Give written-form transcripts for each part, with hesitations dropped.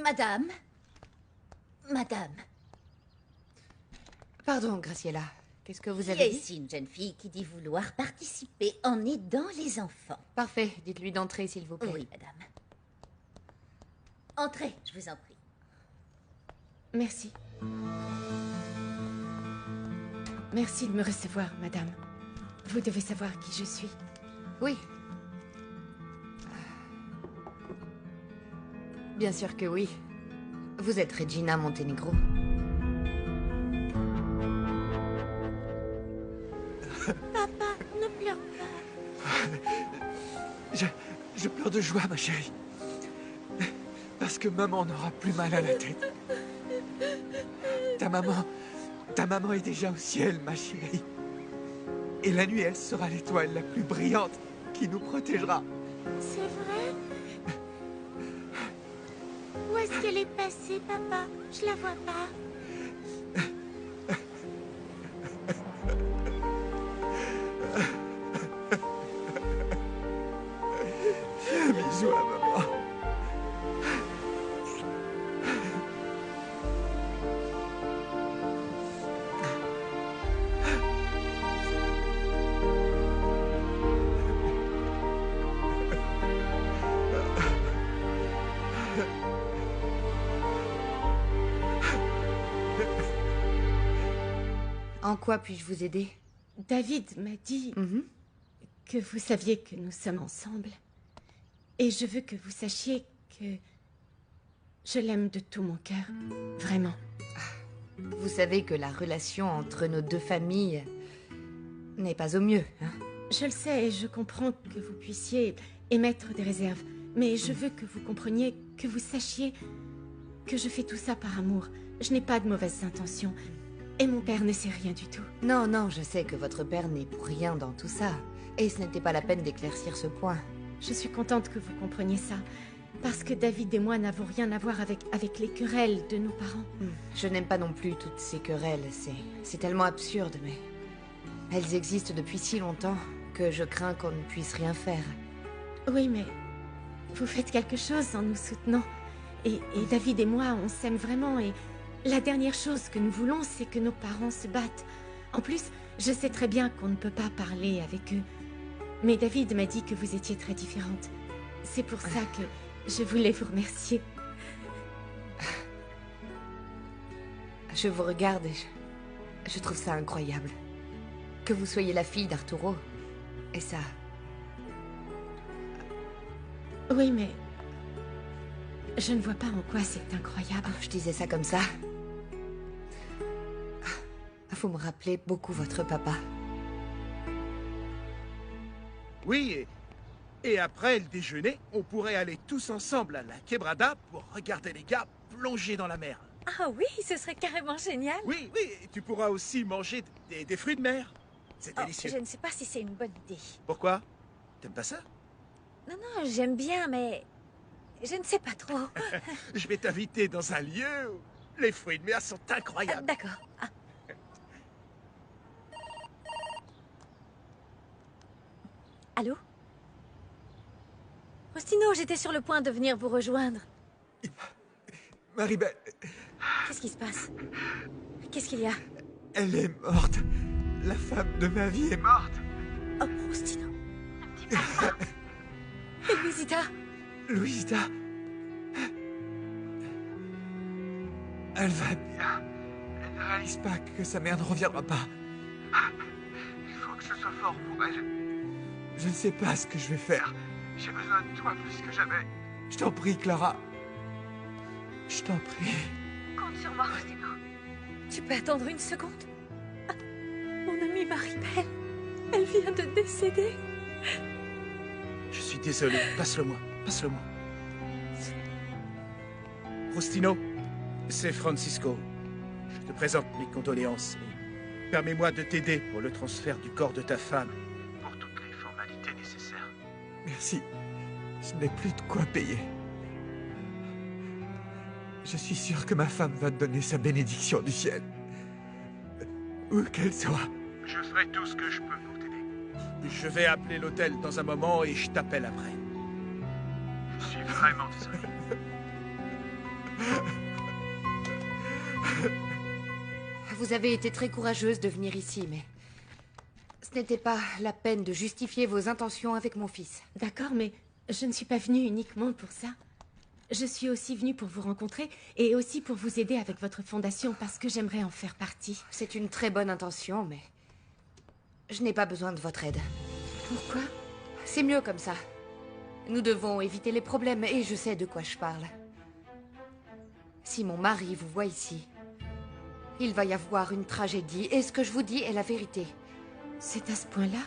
Madame. Madame. Pardon, Graciela. Qu'est-ce que vous Il y a avez dit? ici une jeune fille qui dit vouloir participer en aidant les enfants. Parfait. Dites-lui d'entrer, s'il vous plaît. Oui, madame. Entrez, je vous en prie. Merci. Merci de me recevoir, madame. Vous devez savoir qui je suis. Oui. Bien sûr que oui. Vous êtes Regina Montenegro. Papa, ne pleure pas. Je pleure de joie, ma chérie. Parce que maman n'aura plus mal à la tête. Ta maman est déjà au ciel, ma chérie. Et la nuit, elle sera l'étoile la plus brillante qui nous protégera. C'est vrai? Où est-ce qu'elle est passée, papa? Je la vois pas. Fais un bisou à maman. En quoi puis-je vous aider? David m'a dit que vous saviez que nous sommes ensemble. Et je veux que vous sachiez que je l'aime de tout mon cœur. Vraiment. Vous savez que la relation entre nos deux familles n'est pas au mieux, hein? Je le sais et je comprends que vous puissiez émettre des réserves. Mais je veux que vous compreniez, que vous sachiez que je fais tout ça par amour. Je n'ai pas de mauvaises intentions. Et mon père ne sait rien du tout. Non, non, je sais que votre père n'est pour rien dans tout ça. Et ce n'était pas la peine d'éclaircir ce point. Je suis contente que vous compreniez ça. Parce que David et moi n'avons rien à voir avec les querelles de nos parents. Je n'aime pas non plus toutes ces querelles. C'est tellement absurde, mais... elles existent depuis si longtemps que je crains qu'on ne puisse rien faire. Oui, mais... vous faites quelque chose en nous soutenant. Et David et moi, on s'aime vraiment et... la dernière chose que nous voulons, c'est que nos parents se battent. En plus, je sais très bien qu'on ne peut pas parler avec eux. Mais David m'a dit que vous étiez très différentes. C'est pour ça que Je voulais vous remercier. Je vous regarde et je trouve ça incroyable. Que vous soyez la fille d'Arturo. Et ça... Oui, mais... je ne vois pas en quoi c'est incroyable. Je disais ça comme ça. Vous me rappelez beaucoup votre papa. Oui, et après le déjeuner, on pourrait aller tous ensemble à la quebrada pour regarder les gars plonger dans la mer. Ah oui, ce serait carrément génial. Oui, oui, et tu pourras aussi manger des fruits de mer. C'est Oh, délicieux. je ne sais pas si c'est une bonne idée. Pourquoi? T'aimes pas ça? Non, non, j'aime bien, mais je ne sais pas trop. Je vais t'inviter dans un lieu où les fruits de mer sont Ah, incroyables. d'accord. Ah. Allô? Faustino, j'étais sur le point de venir vous rejoindre. Maribel, Qu'est-ce qui se passe? Qu'est-ce qu'il y a? elle est morte. La femme de ma vie est morte. Oh, Faustino. Ne me dis pas ça. Et Luisita? Louisa. Elle va bien. Elle ne réalise pas que sa mère ne reviendra pas. Il faut que ce soit fort pour elle. Je ne sais pas ce que je vais faire. J'ai besoin de toi plus que jamais. Je t'en prie, Clara. Je t'en prie. Compte sur moi, Faustino. Tu peux attendre une seconde? Ah, mon amie Maribel, elle vient de décéder. Je suis désolé, passe-le-moi, passe-le-moi. Faustino, c'est Francisco. Je te présente mes condoléances. Et permets-moi de t'aider pour le transfert du corps de ta femme. Pour toutes les formalités nécessaires. Merci. Je n'ai plus de quoi payer. Je suis sûr que ma femme va te donner sa bénédiction du ciel. Où qu'elle soit. Je ferai tout ce que je peux pour t'aider. Je vais appeler l'hôtel dans un moment et je t'appelle après. Je suis vraiment désolé. Vous avez été très courageuse de venir ici, mais... ce n'était pas la peine de justifier vos intentions avec mon fils. D'accord, mais je ne suis pas venue uniquement pour ça. Je suis aussi venue pour vous rencontrer et aussi pour vous aider avec votre fondation parce que j'aimerais en faire partie. C'est une très bonne intention, mais... je n'ai pas besoin de votre aide. Pourquoi? C'est mieux comme ça. Nous devons éviter les problèmes et je sais de quoi je parle. Si mon mari vous voit ici, il va y avoir une tragédie et ce que je vous dis est la vérité. C'est à ce point-là?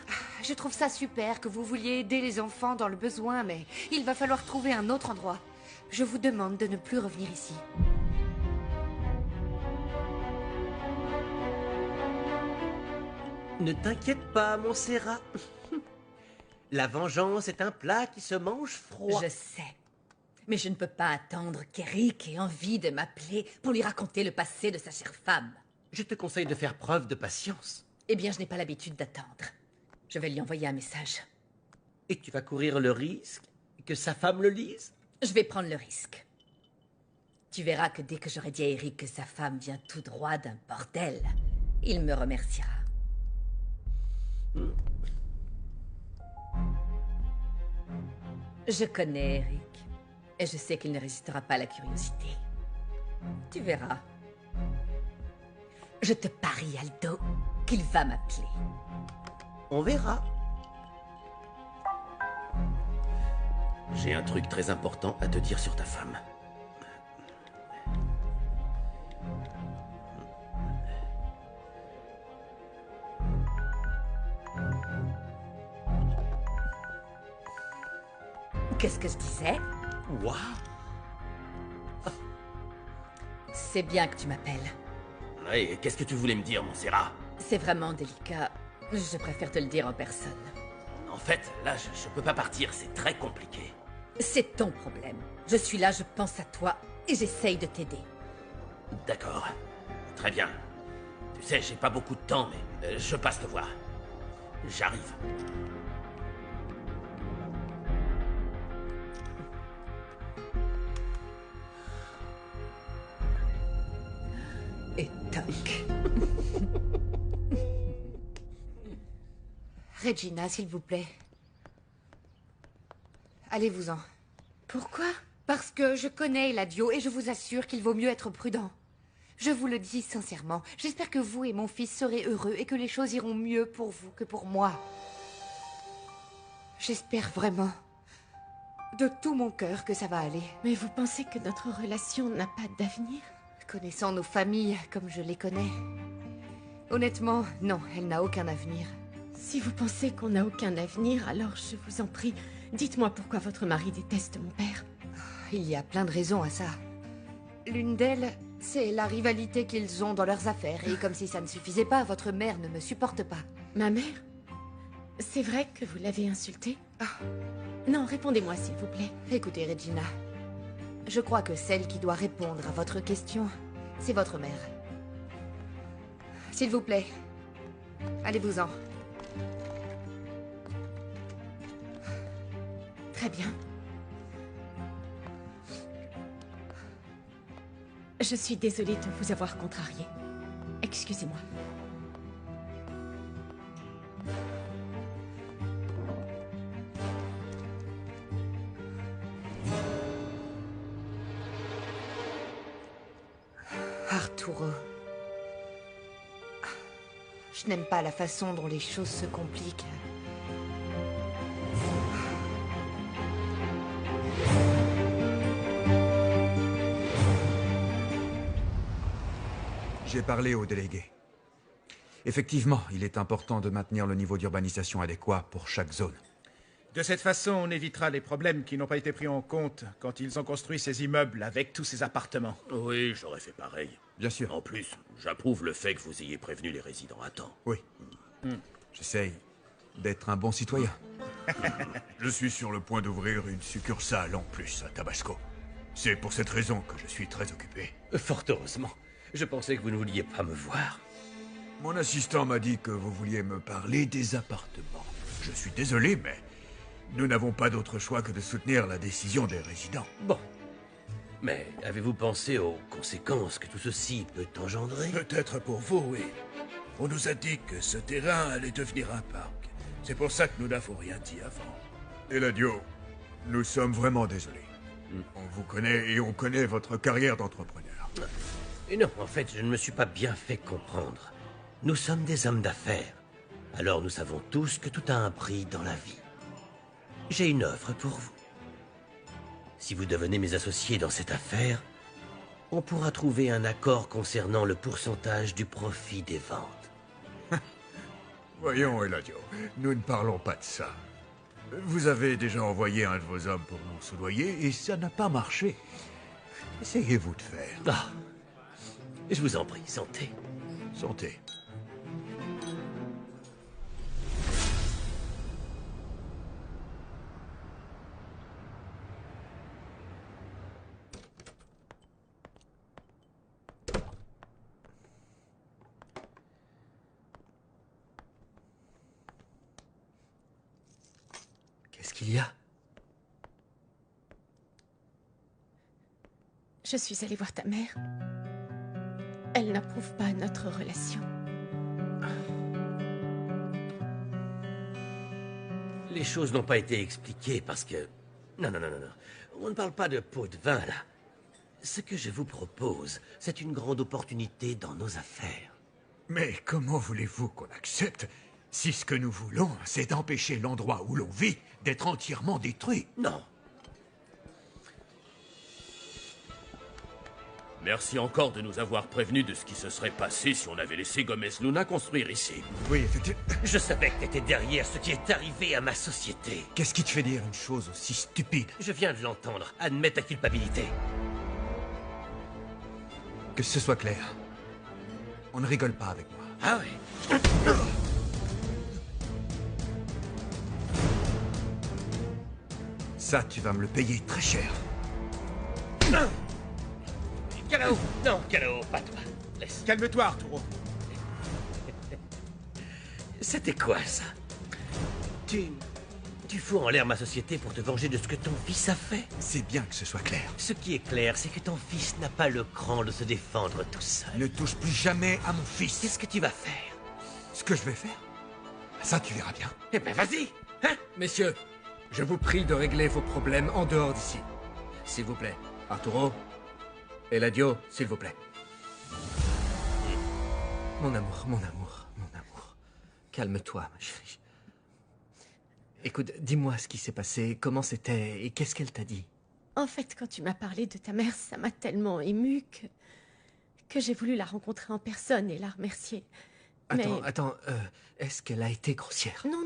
Je trouve ça super que vous vouliez aider les enfants dans le besoin, mais il va falloir trouver un autre endroit. Je vous demande de ne plus revenir ici. Ne t'inquiète pas, Montserrat. La vengeance est un plat qui se mange froid. Je sais. Mais je ne peux pas attendre qu'Eric ait envie de m'appeler pour lui raconter le passé de sa chère femme. Je te conseille de faire preuve de patience. Eh bien, je n'ai pas l'habitude d'attendre. Je vais lui envoyer un message. Et tu vas courir le risque que sa femme le lise? Je vais prendre le risque. Tu verras que dès que j'aurai dit à Eric que sa femme vient tout droit d'un bordel, il me remerciera. Je connais Eric. Et je sais qu'il ne résistera pas à la curiosité. Tu verras. Je te parie, Aldo, qu'il va m'appeler. On verra. J'ai un truc très important à te dire sur ta femme. Qu'est-ce que je disais? Waouh! C'est bien que tu m'appelles. Et qu'est-ce que tu voulais me dire, Montserrat? C'est vraiment délicat. Je préfère te le dire en personne. En fait, là, je peux pas partir, c'est très compliqué. C'est ton problème. Je suis là, je pense à toi et j'essaye de t'aider. D'accord. Très bien. Tu sais, j'ai pas beaucoup de temps, mais je passe te voir. J'arrive. Et toc. Regina, s'il vous plaît. Allez-vous-en. Pourquoi? Parce que je connais Eladio et je vous assure qu'il vaut mieux être prudent. Je vous le dis sincèrement. J'espère que vous et mon fils serez heureux et que les choses iront mieux pour vous que pour moi. J'espère vraiment, de tout mon cœur, que ça va aller. Mais vous pensez que notre relation n'a pas d'avenir? Connaissant nos familles comme je les connais, honnêtement, non, elle n'a aucun avenir. Si vous pensez qu'on n'a aucun avenir, alors je vous en prie, dites-moi pourquoi votre mari déteste mon père. Il y a plein de raisons à ça. L'une d'elles, c'est la rivalité qu'ils ont dans leurs affaires. Et comme si ça ne suffisait pas, votre mère ne me supporte pas. Ma mère? C'est vrai que vous l'avez insultée? Non, répondez-moi s'il vous plaît. Écoutez, Regina, je crois que celle qui doit répondre à votre question, c'est votre mère. S'il vous plaît, allez-vous-en. Très bien. Je suis désolée de vous avoir contrarié. Excusez-moi. Arturo. Je n'aime pas la façon dont les choses se compliquent. J'ai parlé au délégué. Effectivement, il est important de maintenir le niveau d'urbanisation adéquat pour chaque zone. De cette façon, on évitera les problèmes qui n'ont pas été pris en compte quand ils ont construit ces immeubles avec tous ces appartements. Oui, j'aurais fait pareil. Bien sûr. En plus, j'approuve le fait que vous ayez prévenu les résidents à temps. Oui. J'essaye d'être un bon citoyen. Je suis sur le point d'ouvrir une succursale en plus à Tabasco. C'est pour cette raison que je suis très occupé. Fort heureusement. Je pensais que vous ne vouliez pas me voir. Mon assistant m'a dit que vous vouliez me parler des appartements. Je suis désolé, mais nous n'avons pas d'autre choix que de soutenir la décision des résidents. Bon. Mais avez-vous pensé aux conséquences que tout ceci peut engendrer? Peut-être pour vous, oui. On nous a dit que ce terrain allait devenir un parc. C'est pour ça que nous n'avons rien dit avant. Eladio, nous sommes vraiment désolés. On vous connaît et on connaît votre carrière d'entrepreneur. Et non, en fait, je ne me suis pas bien fait comprendre. Nous sommes des hommes d'affaires. Alors nous savons tous que tout a un prix dans la vie. J'ai une offre pour vous. Si vous devenez mes associés dans cette affaire, on pourra trouver un accord concernant le pourcentage du profit des ventes. Voyons, Eladio, nous ne parlons pas de ça. Vous avez déjà envoyé un de vos hommes pour nous soudoyer et ça n'a pas marché. Essayez-vous de faire. Ah, je vous en prie, santé. Santé. Qu'est-ce qu'il y a? Je suis allée voir ta mère. Elle n'approuve pas notre relation. Les choses n'ont pas été expliquées parce que... Non. On ne parle pas de pot de vin, là. Ce que je vous propose, c'est une grande opportunité dans nos affaires. Mais comment voulez-vous qu'on accepte si ce que nous voulons, c'est d'empêcher l'endroit où l'on vit d'être entièrement détruit? Non. Merci encore de nous avoir prévenus de ce qui se serait passé si on avait laissé Gomez Luna construire ici. Oui, effectivement. Je savais que t'étais derrière ce qui est arrivé à ma société. Qu'est-ce qui te fait dire une chose aussi stupide? Je viens de l'entendre. Admets ta culpabilité. Que ce soit clair. On ne rigole pas avec moi. Ah oui. Ça, tu vas me le payer très cher. Kalao! Non, Kalao, pas toi. Laisse. Calme-toi, Arturo. C'était quoi, ça? Tu fous en l'air ma société pour te venger de ce que ton fils a fait? C'est bien que ce soit clair. Ce qui est clair, c'est que ton fils n'a pas le cran de se défendre tout seul. Ne touche plus jamais à mon fils. Qu'est-ce que tu vas faire? Ce que je vais faire? Ça, tu verras bien. Eh ben, vas-y! Hein? Messieurs, je vous prie de régler vos problèmes en dehors d'ici. s'il vous plaît. Arturo, Eladio, s'il vous plaît. Mon amour, mon amour, mon amour. Calme-toi, ma chérie. Écoute, dis-moi ce qui s'est passé, comment c'était et qu'est-ce qu'elle t'a dit? En fait, quand tu m'as parlé de ta mère, ça m'a tellement émue que j'ai voulu la rencontrer en personne et la remercier. Attends, est-ce qu'elle a été grossière? Non,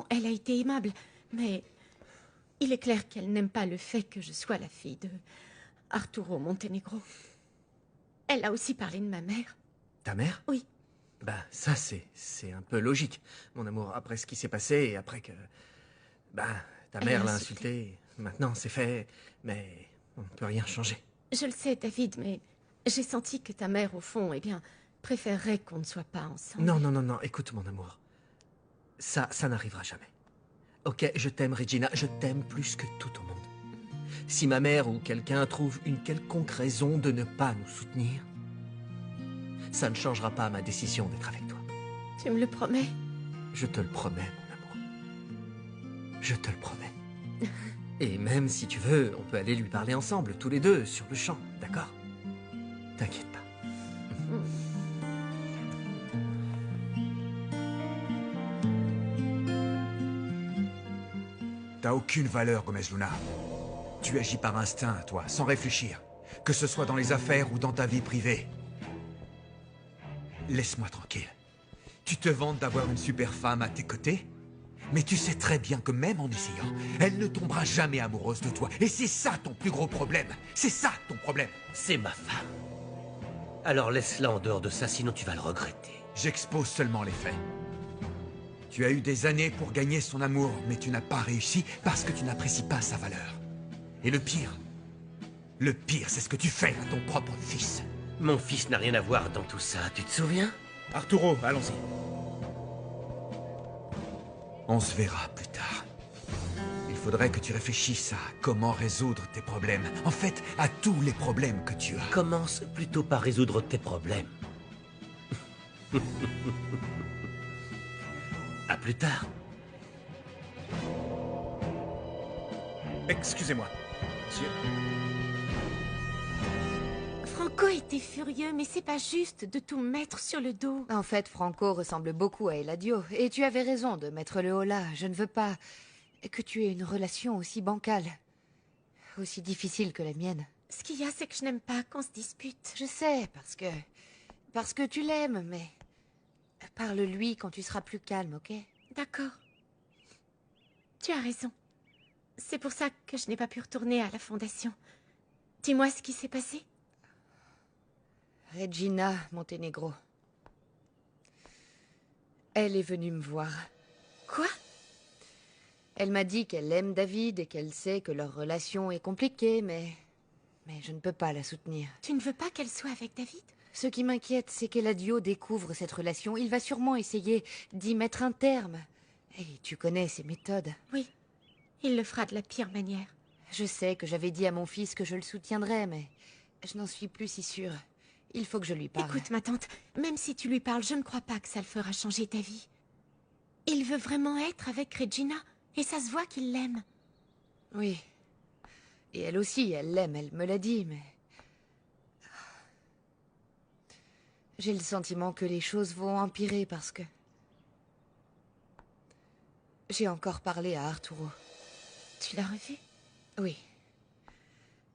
elle a été aimable, mais il est clair qu'elle n'aime pas le fait que je sois la fille de Arturo Montenegro. Elle a aussi parlé de ma mère. Ta mère? Oui. Bah, ça, c'est un peu logique, mon amour, après ce qui s'est passé et après que... Bah, ta mère l'a insulté. Maintenant, c'est fait, mais on ne peut rien changer. Je le sais, David, mais j'ai senti que ta mère, au fond, préférerait qu'on ne soit pas ensemble. Non, écoute, mon amour. Ça n'arrivera jamais. Ok, je t'aime, Regina, je t'aime plus que tout au monde. Si ma mère ou quelqu'un trouve une quelconque raison de ne pas nous soutenir, ça ne changera pas ma décision d'être avec toi. Tu me le promets? Je te le promets, mon amour. Je te le promets. Et même si tu veux, on peut aller lui parler ensemble, tous les deux, sur le champ, d'accord? T'inquiète pas. T'as aucune valeur, Gomez Luna. Tu agis par instinct, toi, sans réfléchir. Que ce soit dans les affaires ou dans ta vie privée. Laisse-moi tranquille. Tu te vantes d'avoir une super femme à tes côtés, mais tu sais très bien que même en essayant, elle ne tombera jamais amoureuse de toi. Et c'est ça ton plus gros problème. C'est ça ton problème. C'est ma femme. Alors laisse-la en dehors de ça, sinon tu vas le regretter. J'expose seulement les faits. Tu as eu des années pour gagner son amour, mais tu n'as pas réussi parce que tu n'apprécies pas sa valeur. Et le pire, c'est ce que tu fais à ton propre fils. Mon fils n'a rien à voir dans tout ça, tu te souviens? Arturo, allons-y. On se verra plus tard. Il faudrait que tu réfléchisses à comment résoudre tes problèmes. En fait, à tous les problèmes que tu as. Commence plutôt par résoudre tes problèmes. À plus tard. Excusez-moi, monsieur. Franco était furieux, mais c'est pas juste de tout mettre sur le dos. En fait, Franco ressemble beaucoup à Eladio. Et tu avais raison de mettre le haut là. Je ne veux pas que tu aies une relation aussi bancale. Aussi difficile que la mienne. Ce qu'il y a, c'est que je n'aime pas qu'on se dispute. Je sais, parce que tu l'aimes, mais... Parle-lui quand tu seras plus calme, ok? D'accord. Tu as raison. C'est pour ça que je n'ai pas pu retourner à la fondation. Dis-moi ce qui s'est passé. Regina Montenegro. Elle est venue me voir. Quoi? Elle m'a dit qu'elle aime David et qu'elle sait que leur relation est compliquée, mais je ne peux pas la soutenir. Tu ne veux pas qu'elle soit avec David? Ce qui m'inquiète, c'est qu'Eladio découvre cette relation. Il va sûrement essayer d'y mettre un terme. Et tu connais ses méthodes. Oui, il le fera de la pire manière. Je sais que j'avais dit à mon fils que je le soutiendrais, mais je n'en suis plus si sûre. Il faut que je lui parle. Écoute, ma tante, même si tu lui parles, je ne crois pas que ça le fera changer ta vie. Il veut vraiment être avec Regina, et ça se voit qu'il l'aime. Oui. Et elle aussi, elle l'aime, elle me l'a dit, mais... J'ai le sentiment que les choses vont empirer parce que... J'ai encore parlé à Arturo. Tu l'as revu? Oui.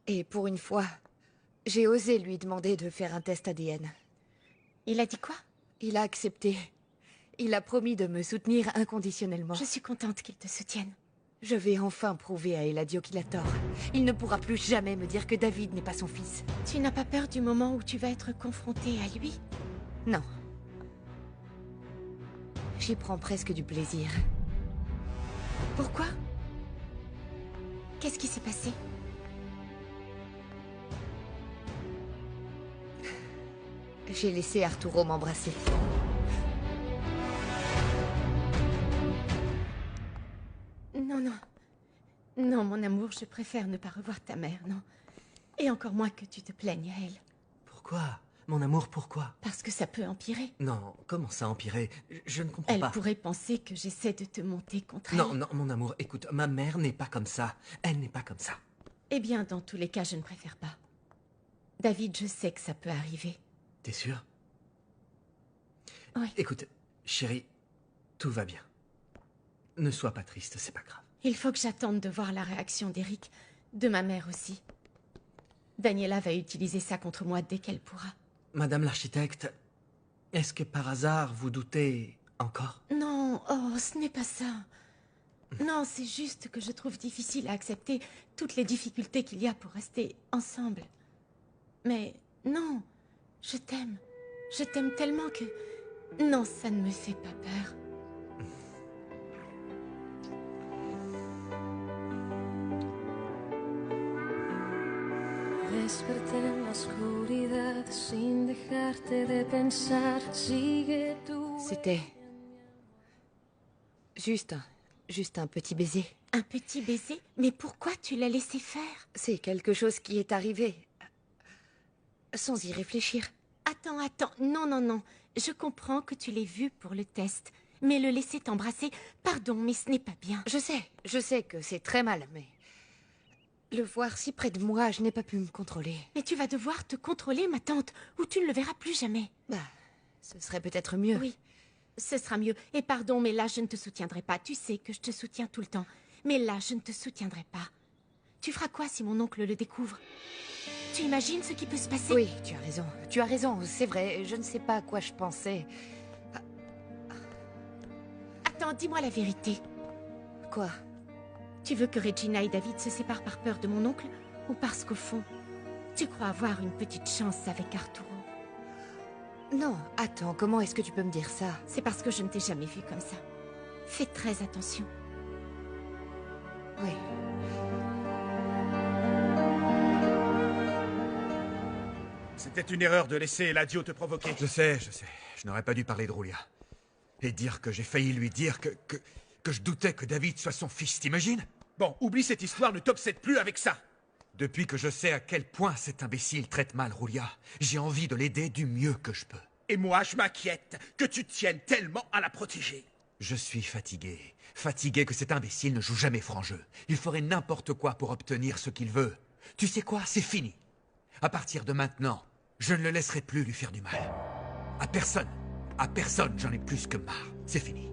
Et pour une fois, j'ai osé lui demander de faire un test ADN. Il a dit quoi? Il a accepté. Il a promis de me soutenir inconditionnellement. Je suis contente qu'il te soutienne. Je vais enfin prouver à Eladio qu'il a tort. Il ne pourra plus jamais me dire que David n'est pas son fils. Tu n'as pas peur du moment où tu vas être confrontée à lui? Non. J'y prends presque du plaisir. Pourquoi? Qu'est-ce qui s'est passé? J'ai laissé Arturo m'embrasser. Non, mon amour, je préfère ne pas revoir ta mère, non. Et encore moins que tu te plaignes à elle. Pourquoi? Mon amour, pourquoi? Parce que ça peut empirer. Non, comment ça empirer? Je ne comprends pas. Elle pourrait penser que j'essaie de te monter contre elle. Non, mon amour, écoute, ma mère n'est pas comme ça. Elle n'est pas comme ça. Eh bien, dans tous les cas, je ne préfère pas. David, je sais que ça peut arriver. T'es sûr? Oui. Écoute, chérie, tout va bien. Ne sois pas triste, c'est pas grave. Il faut que j'attende de voir la réaction d'Eric, de ma mère aussi. Daniela va utiliser ça contre moi dès qu'elle pourra. Madame l'architecte, est-ce que par hasard vous doutez encore? Non, oh, ce n'est pas ça. Non, c'est juste que je trouve difficile à accepter toutes les difficultés qu'il y a pour rester ensemble. Mais non, je t'aime. Je t'aime tellement que... Non, ça ne me fait pas peur. Desperté en la oscuridad sin dejarte de pensar. Sigue tu. C'était... juste un petit baiser. Un petit baiser? Mais pourquoi tu l'as laissé faire? C'est quelque chose qui est arrivé. Sans y réfléchir. Attends. Non. Je comprends que tu l'aies vu pour le test. Mais le laisser t'embrasser... Pardon, mais ce n'est pas bien. Je sais que c'est très mal, mais... Le voir si près de moi, je n'ai pas pu me contrôler. Mais tu vas devoir te contrôler, ma tante, ou tu ne le verras plus jamais. Bah, ce serait peut-être mieux. Oui, ce sera mieux. Et pardon, mais là, je ne te soutiendrai pas. Tu sais que je te soutiens tout le temps. Mais là, je ne te soutiendrai pas. Tu feras quoi si mon oncle le découvre? Tu imagines ce qui peut se passer? Oui, tu as raison, c'est vrai. Je ne sais pas à quoi je pensais. Attends, dis-moi la vérité. Quoi? Tu veux que Regina et David se séparent par peur de mon oncle? Ou parce qu'au fond, tu crois avoir une petite chance avec Arturo? Non, attends, comment est-ce que tu peux me dire ça? C'est parce que je ne t'ai jamais vu comme ça. Fais très attention. Oui. C'était une erreur de laisser Eladio te provoquer. Je sais. Je n'aurais pas dû parler de Roulia. Et dire que j'ai failli lui dire que je doutais que David soit son fils, t'imagines? Bon, oublie cette histoire, ne t'obsède plus avec ça. Depuis que je sais à quel point cet imbécile traite mal Roulia, j'ai envie de l'aider du mieux que je peux. Et moi, je m'inquiète que tu tiennes tellement à la protéger. Je suis fatigué. Fatigué que cet imbécile ne joue jamais franc jeu. Il ferait n'importe quoi pour obtenir ce qu'il veut. Tu sais quoi? C'est fini. À partir de maintenant, je ne le laisserai plus lui faire du mal. À personne. À personne, j'en ai plus que marre. C'est fini.